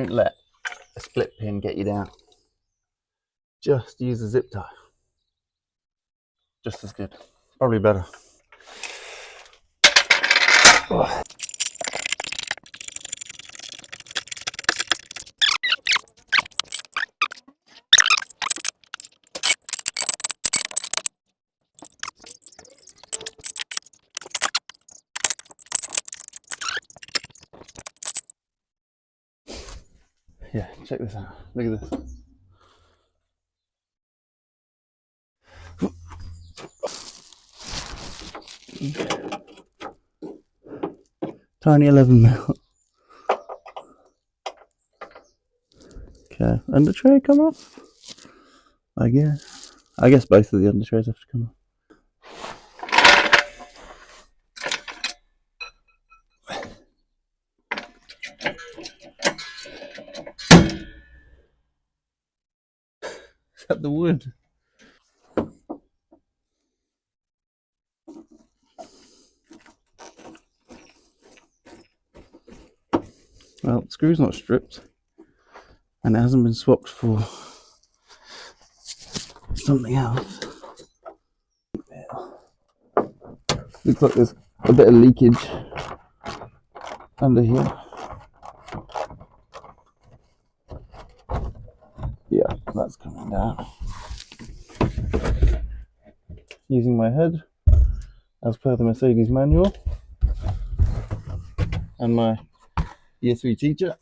Don't let a split pin get you down. Just use a zip tie. Just as good. Probably better. Oh. Yeah, check this out. Look at this. Tiny 11mm. Okay, under tray come off? I guess both of the under trays have to come off. Is that the wood? Well, the screw's not stripped, and it hasn't been swapped for something else. Looks like there's a bit of leakage under here. Yeah, that's coming down. Using my head as per the Mercedes manual and my year 3 teacher.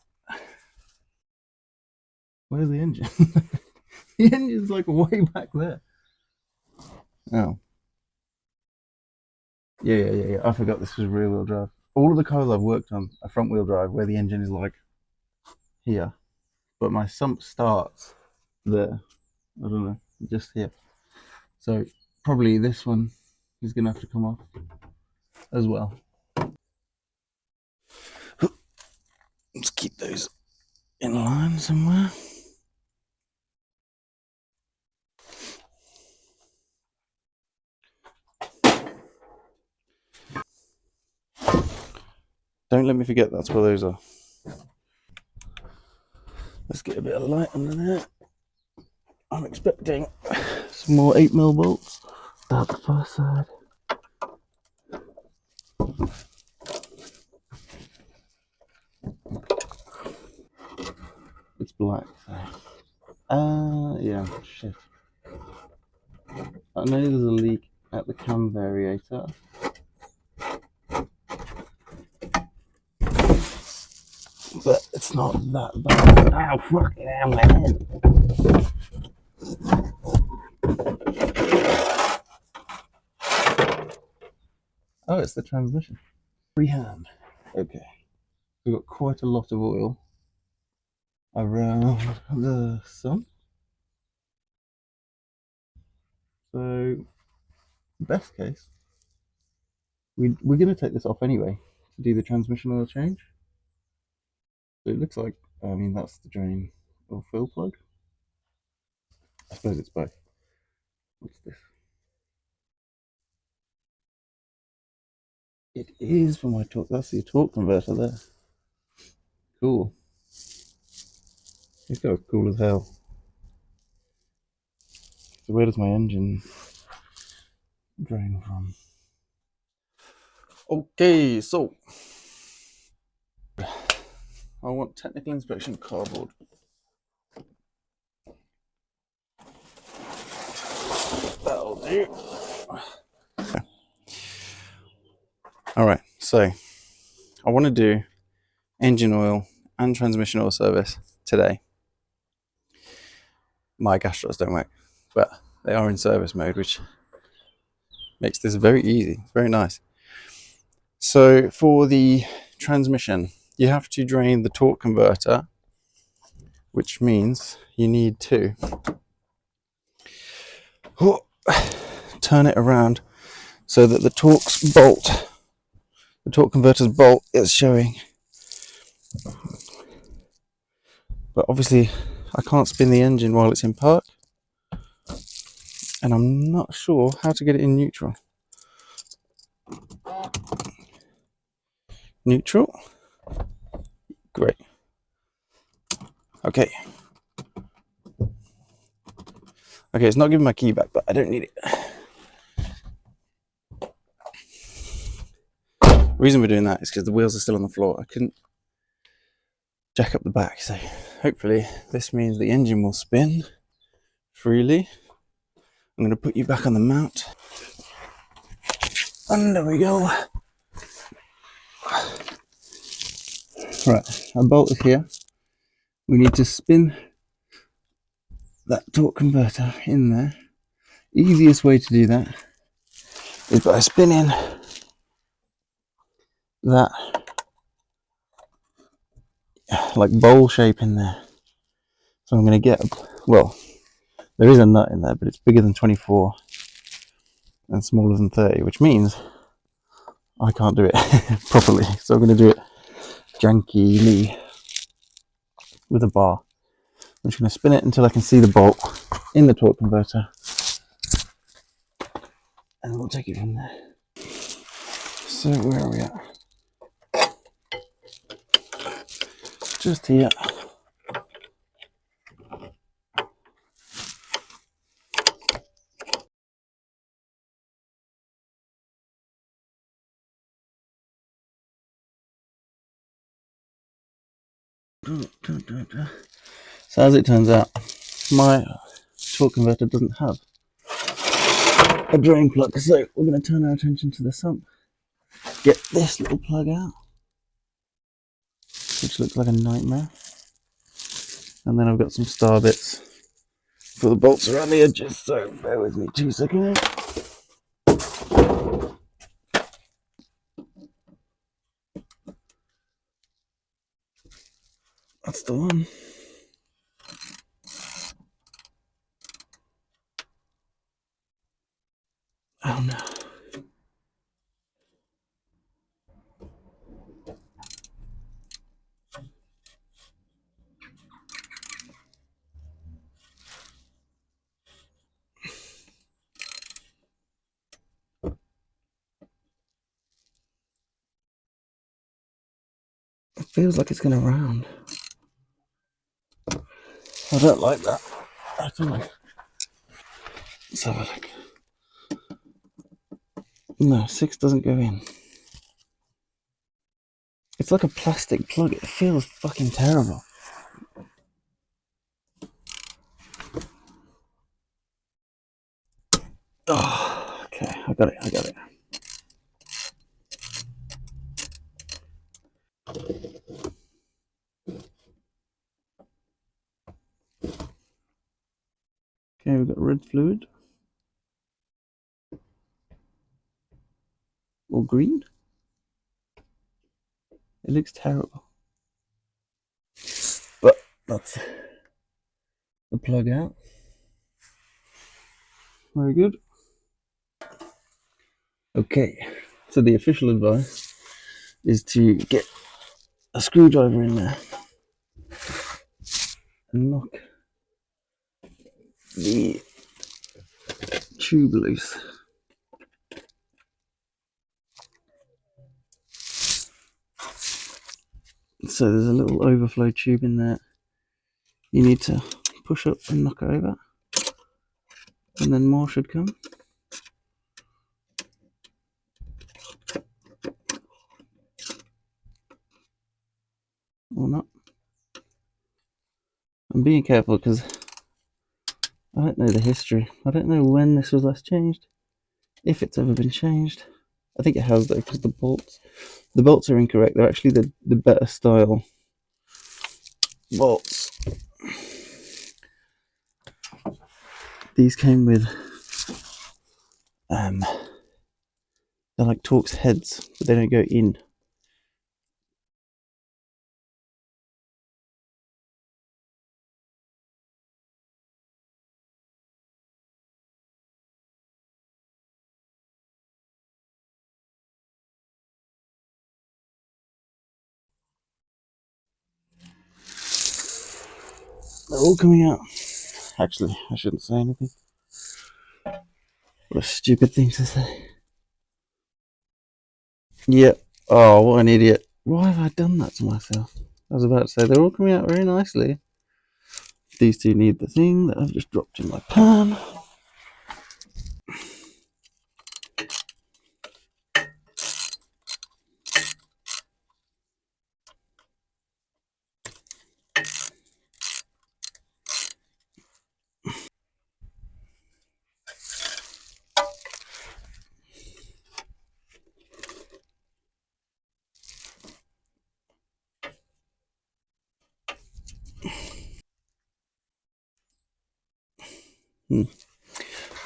Where's the engine? The engine's like way back there. Oh. Yeah. I forgot this was rear wheel drive. All of the cars I've worked on are front wheel drive where the engine is like here. But my sump starts there. I don't know, just here. So probably this one is going to have to come off as well. Let's keep those in line somewhere. Don't let me forget that's where those are. Let's get a bit of light under there. I'm expecting some more 8mm bolts. That's the first side. It's black, so. Yeah, shit. I know there's a leak at the cam variator. But it's not that bad. Ow, fucking hell, my head. Oh, it's the transmission. Freehand. Okay. We've got quite a lot of oil around the sump. So, best case, we're going to take this off anyway to do the transmission oil change. So it looks like, I mean, that's the drain or fill plug. I suppose it's both. What's this? It is for my torque. That's the torque converter there. Cool. It's got cool as hell. So where does my engine drain from? Okay, so I want technical inspection cardboard. That'll do. Alright, so I want to do engine oil and transmission oil service today. My gas struts don't work, but they are in service mode, which makes this very easy. It's very nice. So for the transmission, you have to drain the torque converter, which means you need to turn it around so that the torque converter's bolt is showing. But obviously I can't spin the engine while it's in park, and I'm not sure how to get it in neutral. Neutral? Great. Okay. Okay, it's not giving my key back, but I don't need it. The reason we're doing that is because the wheels are still on the floor. I couldn't jack up the back, so hopefully this means the engine will spin freely. I'm going to put you back on the mount. And there we go. Right, our bolt is here. We need to spin that torque converter in there. Easiest way to do that is by spinning that like bowl shape in there. So I'm going to get, well, there is a nut in there, but it's bigger than 24 and smaller than 30, which means I can't do it properly. So I'm going to do it jankily with a bar. I'm just going to spin it until I can see the bolt in the torque converter, and we'll take it from there. So where are we at? Just here. So as it turns out, my torque converter doesn't have a drain plug, so we're going to turn our attention to the sump. Get this little plug out, which looks like a nightmare. And then I've got some star bits for the bolts around the edges, so bear with me 2 seconds. That's the one. Oh no. It feels like it's going to round. I don't like that at all. Let's have a look. No, 6 doesn't go in. It's like a plastic plug. It feels fucking terrible. Oh, okay, I got it. Okay, we've got red fluid. Or green. It looks terrible. But that's the plug out. Very good. Okay, so the official advice is to get a screwdriver in there and knock the tube loose. So there's a little overflow tube in there. You need to push up and knock it over, and then more should come. Or not. I'm being careful because I don't know the history. I don't know when this was last changed, if it's ever been changed. I think it has though, because the bolts are incorrect. They're actually the better style bolts. These came with they're like Torx heads, but they don't go in. They're all coming out. Actually, I shouldn't say anything. What a stupid thing to say. Yep. Oh, what an idiot. Why have I done that to myself? I was about to say, they're all coming out very nicely. These two need the thing that I've just dropped in my pan.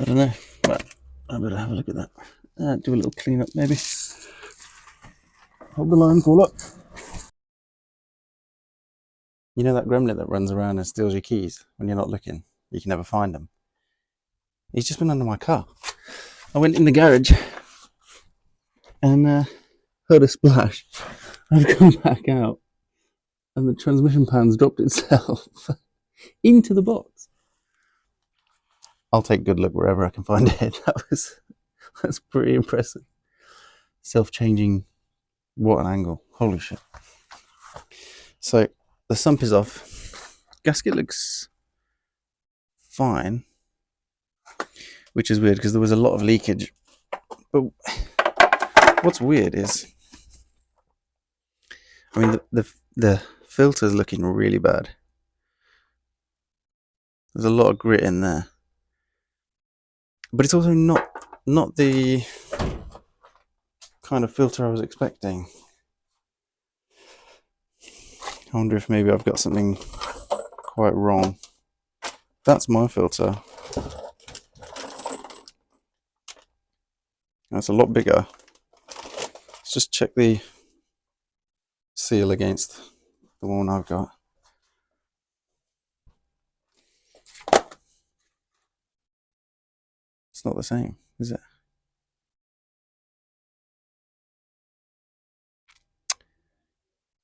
I don't know, but I better have a look at that. Do a little clean up maybe. Hold the line, call up. You know that gremlin that runs around and steals your keys when you're not looking? You can never find them. He's just been under my car. I went in the garage and heard a splash. I've come back out and the transmission pan's dropped itself into the box. I'll take good look wherever I can find it. That's pretty impressive. Self-changing, what an angle. Holy shit. So the sump is off. Gasket looks fine, which is weird because there was a lot of leakage. But what's weird is, I mean, the filter's looking really bad. There's a lot of grit in there, but it's also not the kind of filter I was expecting. I wonder if maybe I've got something quite wrong. That's my filter. That's a lot bigger. Let's just check the seal against the one I've got. It's not the same, is it?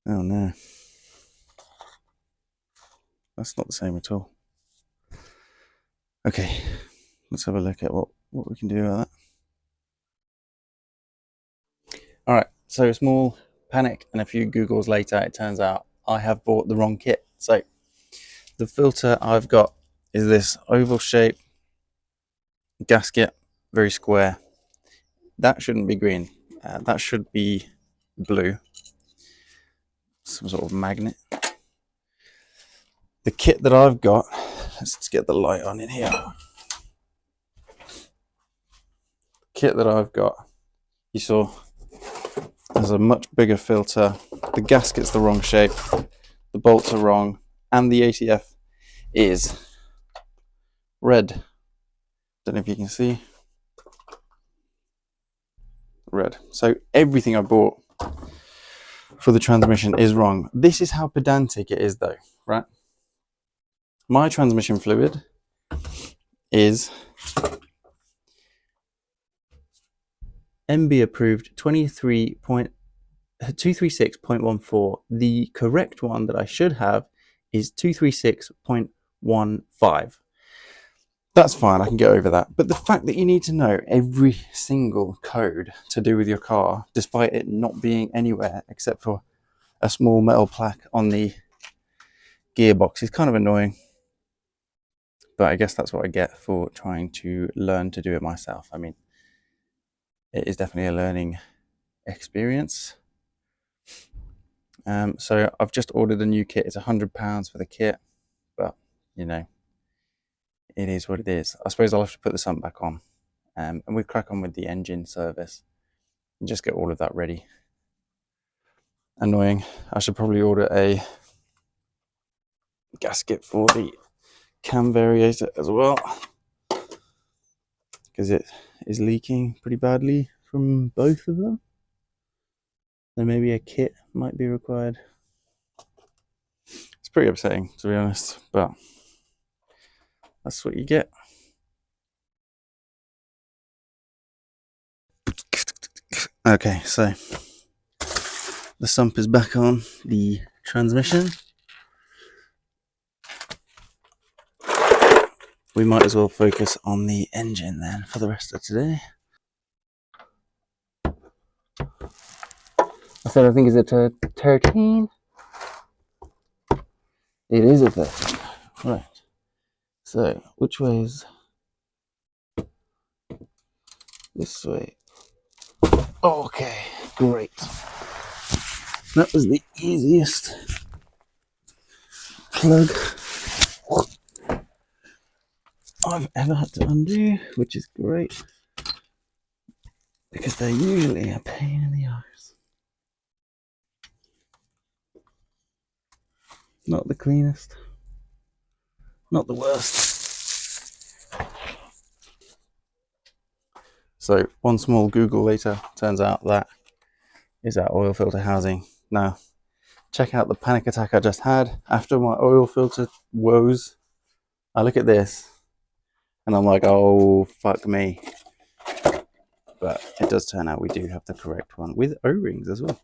Oh no. That's not the same at all. Okay, let's have a look at what we can do about that. Alright, so a small panic and a few Googles later, it turns out I have bought the wrong kit. So the filter I've got is this oval shape gasket, very square. That shouldn't be green. That should be blue. Some sort of magnet. The kit that I've got, let's get the light on in here. The kit that I've got, you saw, there's a much bigger filter. The gasket's the wrong shape. The bolts are wrong. And the ATF is red. Don't know if you can see. Red. So everything I bought for the transmission is wrong. This is how pedantic it is though, right? My transmission fluid is MB approved 236.14. The correct one that I should have is 236.15. That's fine, I can get over that. But the fact that you need to know every single code to do with your car, despite it not being anywhere except for a small metal plaque on the gearbox, is kind of annoying. But I guess that's what I get for trying to learn to do it myself. I mean, it is definitely a learning experience. So I've just ordered a new kit. It's £100 for the kit, but you know, it is what it is. I suppose I'll have to put the sump back on, and we crack on with the engine service and just get all of that ready. Annoying. I should probably order a gasket for the cam variator as well, because it is leaking pretty badly from both of them. So maybe a kit might be required. It's pretty upsetting, to be honest, but that's what you get. Okay, so the sump is back on the transmission. We might as well focus on the engine then for the rest of today. I said I think it's a 13. It is a 13. Right. So, which way is this way? Okay, great. That was the easiest plug I've ever had to undo, which is great because they're usually a pain in the arse. Not the cleanest, not the worst. So one small Google later, turns out that is our oil filter housing. Now, check out the panic attack I just had after my oil filter woes. I look at this and I'm like, oh, fuck me. But it does turn out we do have the correct one with O-rings as well.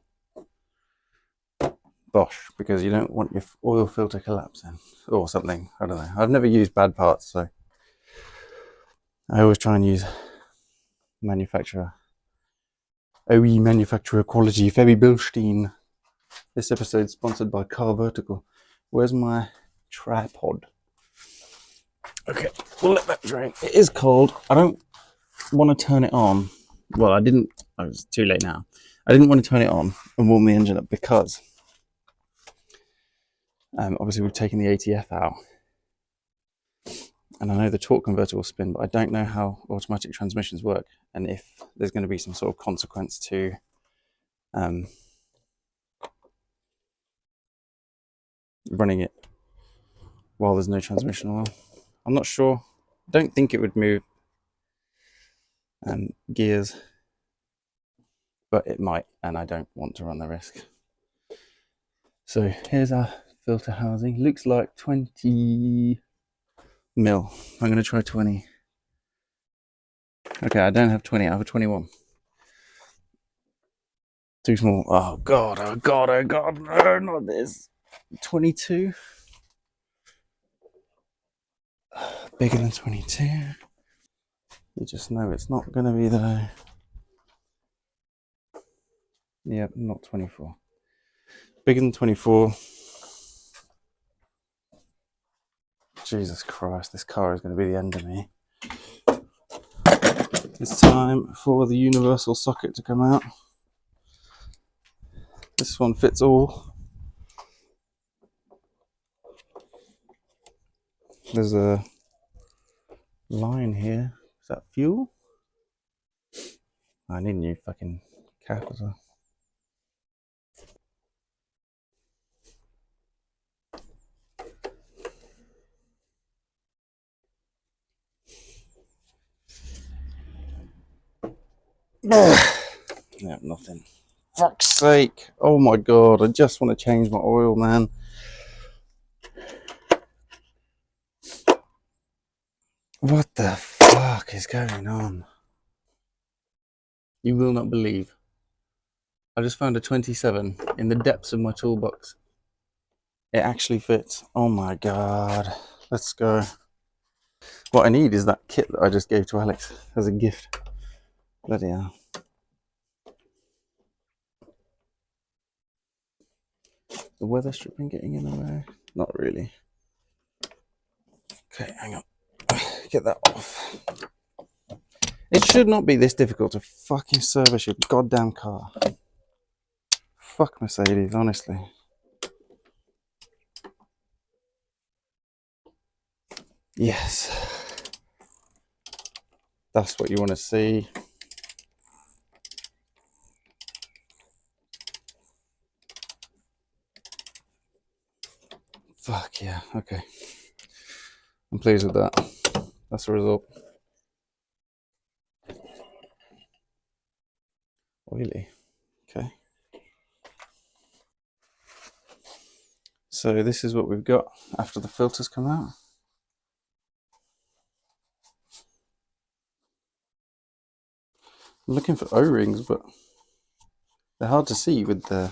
Bosh, because you don't want your oil filter collapsing or something. I don't know. I've never used bad parts, so I always try and use manufacturer, OE manufacturer quality. Febby Bilstein. This episode is sponsored by Car Vertical. Where's my tripod? Okay, we'll let that drain. It is cold. I don't want to turn it on. Well, I didn't. Oh, it's too late now. I didn't want to turn it on and warm the engine up because obviously we've taken the ATF out. And I know the torque converter will spin, but I don't know how automatic transmissions work and if there's going to be some sort of consequence to running it while there's no transmission oil. I'm not sure. I don't think it would move gears, but it might, and I don't want to run the risk. So here's our filter housing. Looks like 20 mil. I'm going to try 20. Okay, I don't have 20, I have a 21. Too small. Oh god, oh god, oh god, no, not this. 22. Bigger than 22. You just know it's not going to be there. Yep, not 24. Bigger than 24. Jesus Christ, this car is going to be the end of me. It's time for the universal socket to come out. This one fits all. There's a line here. Is that fuel? I need a new fucking cap as well. Yeah, nothing. Fuck's sake. Oh my god, I just want to change my oil, man. What the fuck is going on? You will not believe. I just found a 27 in the depths of my toolbox. It actually fits. Oh my god. Let's go. What I need is that kit that I just gave to Alex as a gift. Bloody hell. The weather stripping getting in the way? Not really. Okay, hang on. Get that off. It should not be this difficult to fucking service your goddamn car. Fuck Mercedes, honestly. Yes. That's what you want to see. Fuck yeah, okay. I'm pleased with that. That's the result. Oily. Okay. So this is what we've got after the filters come out. I'm looking for O-rings, but they're hard to see with the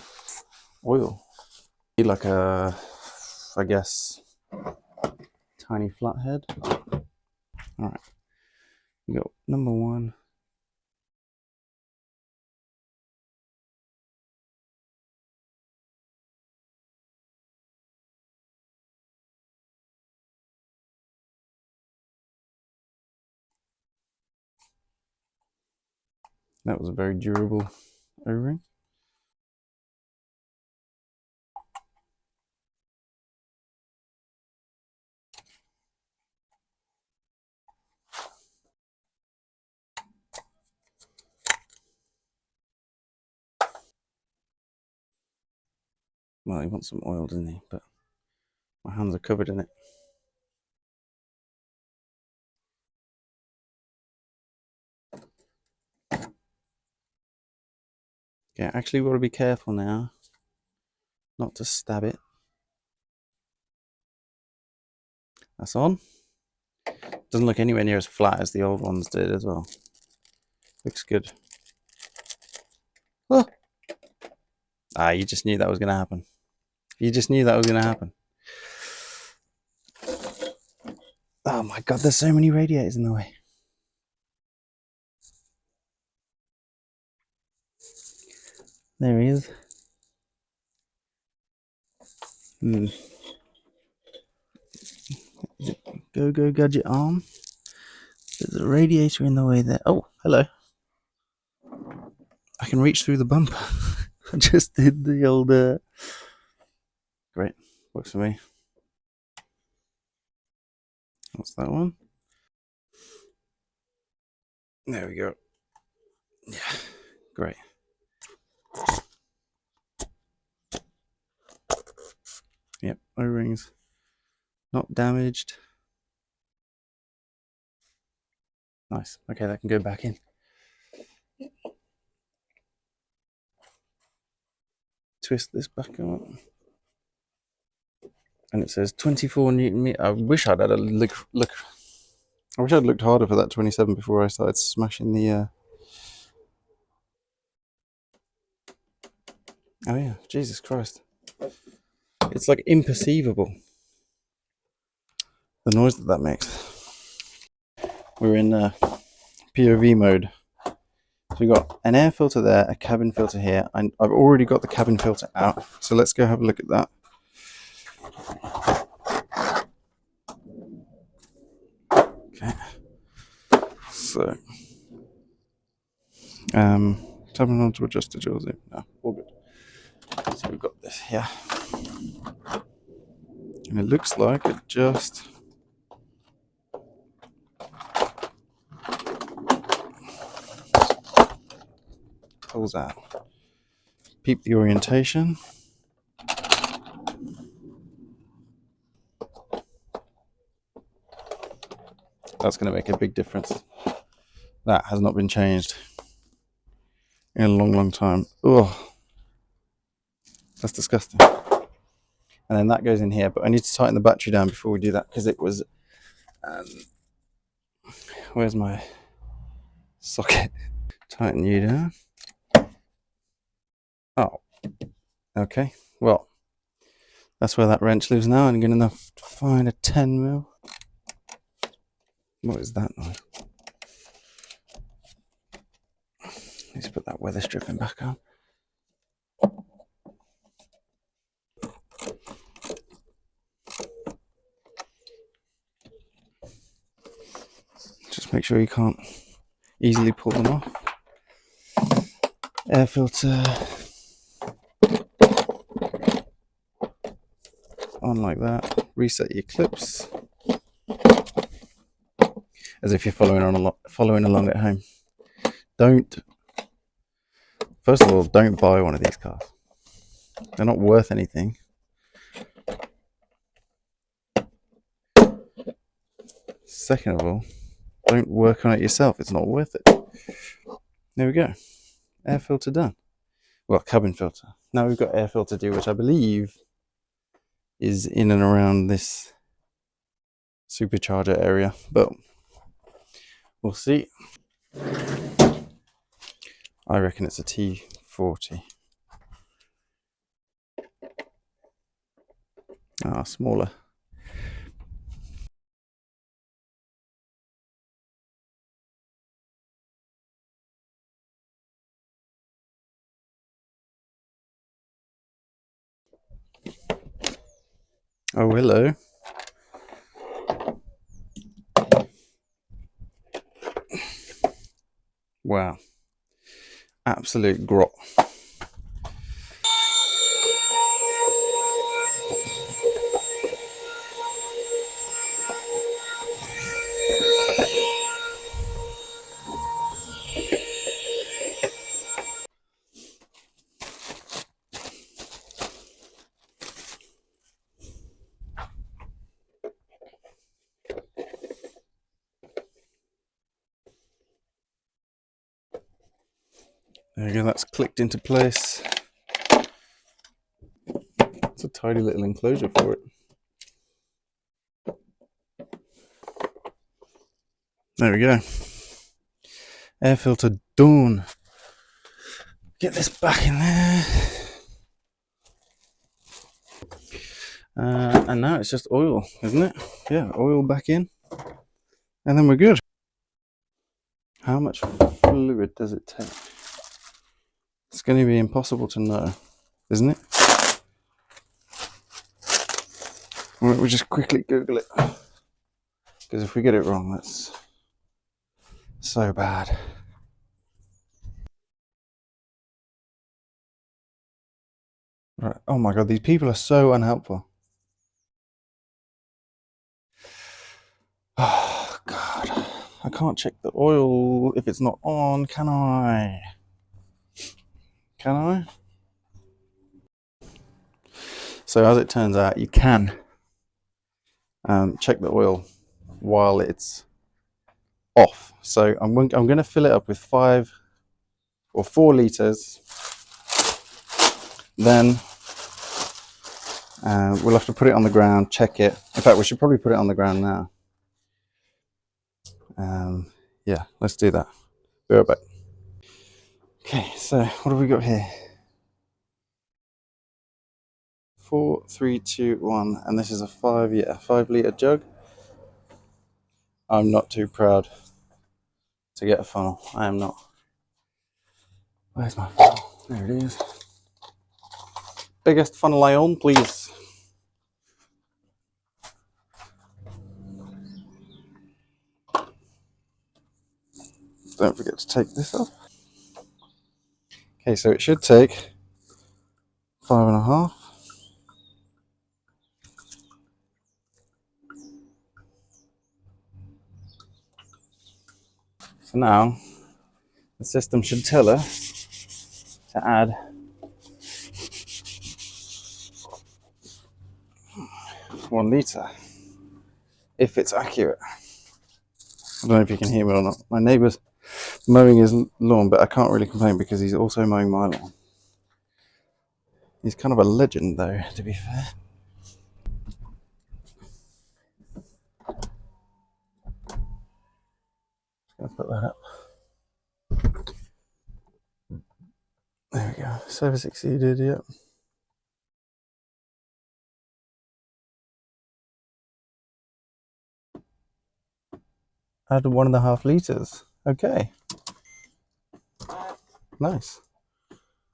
oil. Need like a, I guess, tiny flathead. All right, we got number one. That was a very durable O-ring. Well, he wants some oil, doesn't he? But my hands are covered in it. Yeah, actually, we've got to be careful now not to stab it. That's on. Doesn't look anywhere near as flat as the old ones did as well. Looks good. Oh. You just knew that was going to happen. You just knew that was going to happen. Oh my god, there's so many radiators in the way. There he is. Go gadget arm. There's a radiator in the way there. Oh, hello. I can reach through the bumper. I just did the old. Great, works for me. What's that one? There we go. Yeah, great. Yep, O-rings not damaged. Nice. Okay, that can go back in. Twist this back up. And it says 24 Newton meter. I wish I'd had a look. I wish I'd looked harder for that 27 before I started smashing the. Oh yeah, Jesus Christ! It's like imperceivable. The noise that makes. We're in POV mode. So we've got an air filter there, a cabin filter here, and I've already got the cabin filter out. So let's go have a look at that. Okay. So, tapping on to adjust the jaws. No, all good. So we've got this here, and it looks like it just pulls out. Peep the orientation. That's going to make a big difference. That has not been changed in a long time. Oh, that's disgusting. And then that goes in here, but I need to tighten the battery down before we do that because it was. Where's my socket? Tighten you down. Oh, okay. Well, that's where that wrench lives now. I'm going to find a 10mm. What is that noise? Let's put that weather stripping back on. Just make sure you can't easily pull them off. Air filter on like that. Reset your clips as if you're following along at home. First of all, don't buy one of these cars. They're not worth anything. Second of all, don't work on it yourself. It's not worth it. There we go. Air filter done. Well, cabin filter. Now we've got air filter due, which I believe is in and around this supercharger area, but we'll see. I reckon it's a T40. Smaller. Oh, hello. Wow. Absolute grot. There you go, that's clicked into place. It's a tidy little enclosure for it. There we go. Air filter done. Get this back in there. And now it's just oil, isn't it? Yeah, oil back in. And then we're good. How much fluid does it take? It's going to be impossible to know, isn't it? We'll just quickly Google it. Because if we get it wrong, that's so bad. Right. Oh my god, these people are so unhelpful. Oh god. I can't check the oil if it's not on, can I? Can I? So as it turns out, you can check the oil while it's off. So I'm going to fill it up with 5 or 4 litres. Then we'll have to put it on the ground, check it. In fact, we should probably put it on the ground now. Yeah, let's do that. Be right back. Okay, so what have we got here? 4, 3, 2, 1, and this is a 5 litre jug. I'm not too proud to get a funnel. I am not. Where's my funnel? There it is. Biggest funnel I own, please. Don't forget to take this off. Okay, so it should take 5.5. So now the system should tell us to add 1 litre if it's accurate. I don't know if you can hear me or not. My neighbour's mowing his lawn, but I can't really complain because he's also mowing my lawn. He's kind of a legend, though, to be fair. Just gonna put that up. There we go. Service exceeded. Yep. Add 1.5 litres. Okay. Nice.